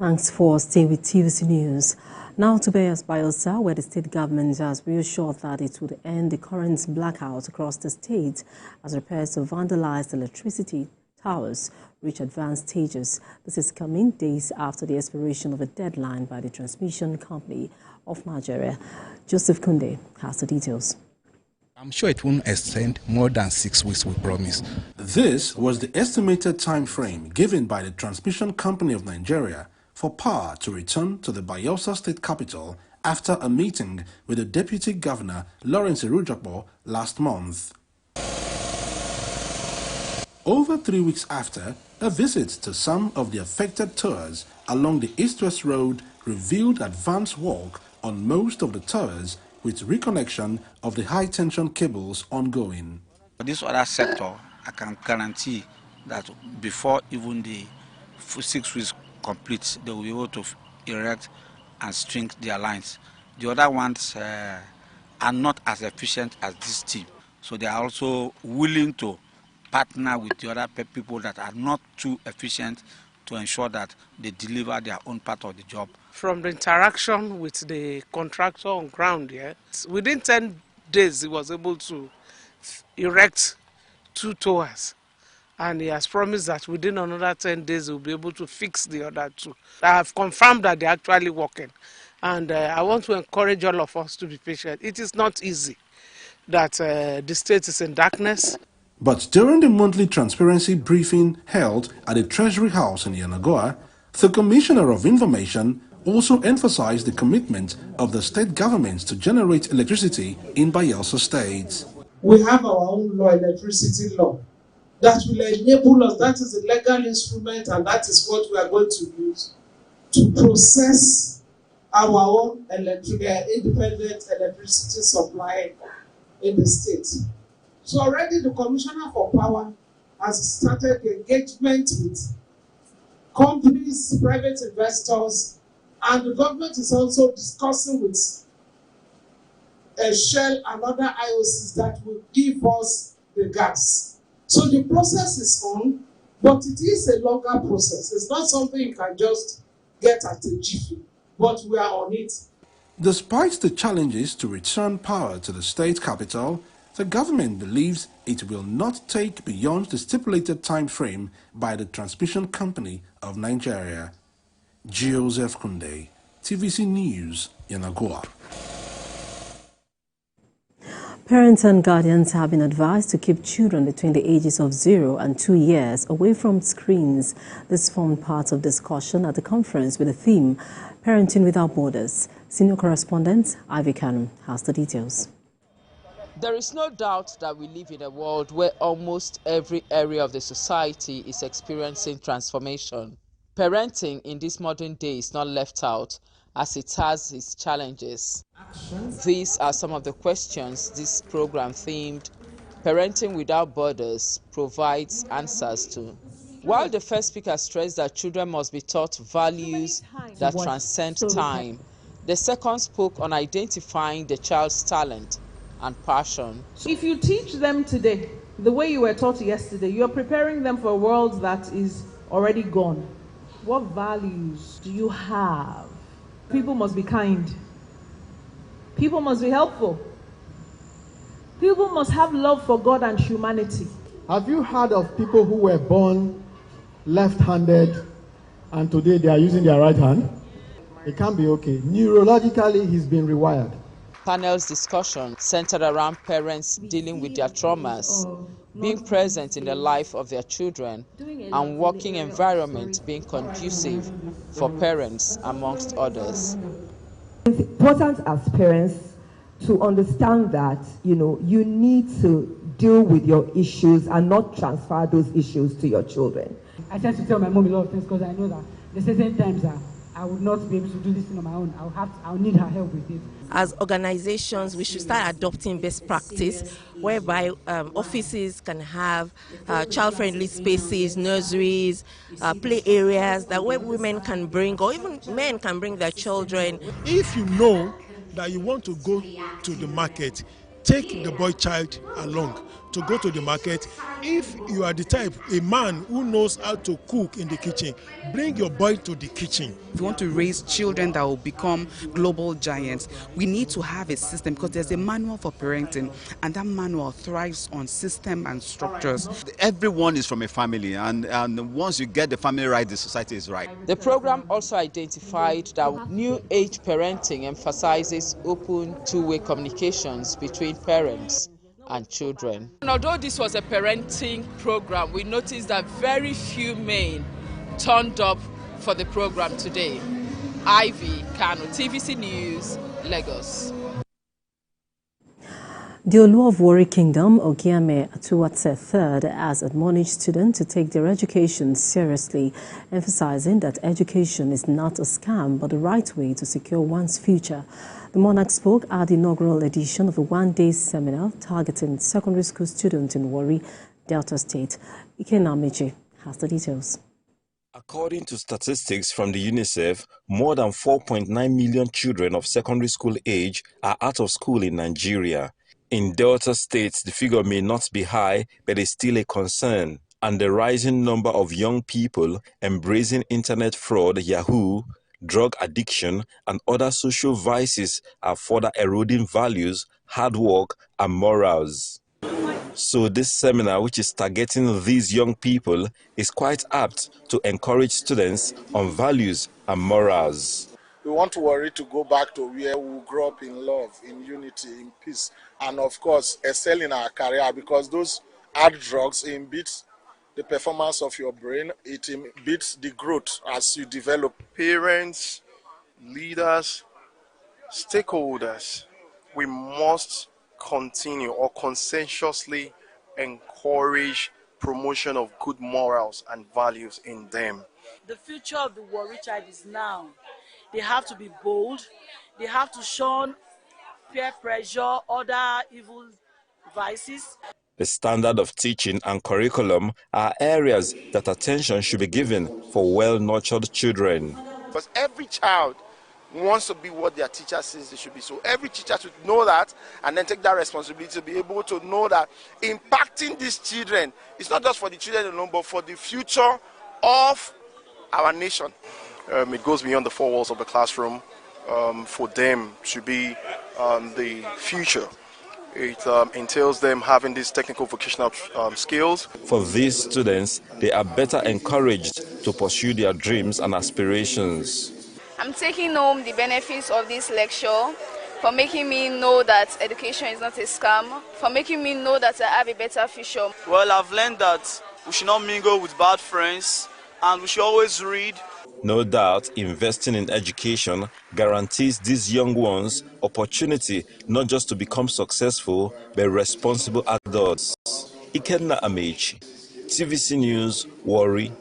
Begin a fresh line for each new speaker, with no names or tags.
Thanks for staying with TVC News. Now to Bayelsa, where the state government has reassured that it would end the current blackout across the state as repairs to vandalized electricity towers reach advanced stages. This is coming days after the expiration of a deadline by the transmission company of Nigeria. Joseph Kunde has the details.
I'm sure it won't extend more than 6 weeks, we promise.
This was the estimated time frame given by the Transmission Company of Nigeria for power to return to the Bayelsa state capital after a meeting with the Deputy Governor Lawrence Erujakbo last month. Over 3 weeks after, a visit to some of the affected towers along the East-West Road revealed advanced work on most of the towers with reconnection of the high-tension cables ongoing.
For this other sector, I can guarantee that before even the 6 weeks complete, they will be able to erect and string their lines. The other ones are not as efficient as this team, so they are also willing to partner with the other people that are not too efficient to ensure that they deliver their own part of the job.
From the interaction with the contractor on ground here, within 10 days he was able to erect 2 towers. And he has promised that within another 10 days he will be able to fix the other 2. I have confirmed that they're actually working. And I want to encourage all of us to be patient. It is not easy that the state is in darkness.
But during the monthly transparency briefing held at the Treasury House in Yenagoa, the Commissioner of Information also emphasized the commitment of the state governments to generate electricity in Bayelsa State.
We have our own law, electricity law, that will enable us, that is a legal instrument, and that is what we are going to use to process our own independent electricity supply in the state. So already the Commissioner for Power has started the engagement with companies, private investors, and the government is also discussing with Shell and other IOCs that will give us the gas. So the process is on, but it is a longer process. It's not something you can just get at a jiffy, but we are on it.
Despite the challenges to return power to the state capital, the government believes it will not take beyond the stipulated time frame by the Transmission Company of Nigeria. Joseph Kunde, TVC News, Yenagoa.
Parents and guardians have been advised to keep children between the ages of 0 and 2 years away from screens. This formed part of discussion at the conference with the theme, Parenting Without Borders. Senior correspondent Ivy Kanu has the details.
There is no doubt that we live in a world where almost every area of the society is experiencing transformation. Parenting in this modern day is not left out, as it has its challenges. These are some of the questions this program themed Parenting Without Borders provides answers to. While the first speaker stressed that children must be taught values that transcend time, the second spoke on identifying the child's talent and passion.
If you teach them today the way you were taught yesterday, you're preparing them for a world that is already gone. What values do you have? People must be kind. People must be helpful. People must have love for God and humanity.
Have you heard of people who were born left-handed and today they are using their right hand? It can't be okay. Neurologically, he's been rewired.
Panel's discussion centered around parents dealing with their traumas, being present in the life of their children, and working environment being conducive for parents, amongst others.
It's important as parents to understand that, you need to deal with your issues and not transfer those issues to your children.
I tend to tell my mom a lot of things because I know that there's certain times that I would not be able to do this thing on my own. I'll need her help with it.
As organizations, we should start adopting best practice whereby offices can have child-friendly spaces, nurseries, play areas that where women can bring, or even men can bring their children.
If you know that you want to go to the market, take the boy child along to go to the market. If you are the type, a man who knows how to cook in the kitchen, bring your boy to the kitchen.
If we want to raise children that will become global giants, we need to have a system, because there's a manual for parenting, and that manual thrives on system and structures.
Everyone is from a family, and once you get the family right, the society is right.
The program also identified that new age parenting emphasizes open two-way communications between parents and children. And although this was a parenting program, we noticed that very few men turned up for the program today. Ivy Kano, TVC News, Lagos.
The Olu of Warri Kingdom, Ogiame Atuwatse III, has admonished students to take their education seriously, emphasizing that education is not a scam but the right way to secure one's future. The monarch spoke at the inaugural edition of a one-day seminar targeting secondary school students in Warri, Delta State. Ikenna Meche has the details.
According to statistics from the UNICEF, more than 4.9 million children of secondary school age are out of school in Nigeria. In Delta State, the figure may not be high, but is still a concern. And the rising number of young people embracing internet fraud, Yahoo, drug addiction, and other social vices are further eroding values, hard work, and morals. So this seminar, which is targeting these young people, is quite apt to encourage students on values and morals.
We want Warri to go back to where we grew up in love, in unity, in peace, and of course excel in our career, because those hard drugs impede the performance of your brain, it impedes the growth as you develop.
Parents, leaders, stakeholders, we must continue or conscientiously encourage promotion of good morals and values in them.
The future of the Warri child is now. They have to be bold. They have to shun peer pressure, other evil vices.
The standard of teaching and curriculum are areas that attention should be given for well-nurtured children.
Because every child wants to be what their teacher says they should be. So every teacher should know that and then take that responsibility to be able to know that impacting these children is not just for the children alone, but for the future of our nation. It goes beyond the four walls of the classroom for them to be the future. It entails them having these technical vocational skills.
For these students, they are better encouraged to pursue their dreams and aspirations.
I'm taking home the benefits of this lecture for making me know that education is not a scam, for making me know that I have a better future.
Well, I've learned that we should not mingle with bad friends and we should always read.
No doubt, investing in education guarantees these young ones opportunity not just to become successful, but responsible adults. Ikenna Meche, TVC News, Warri.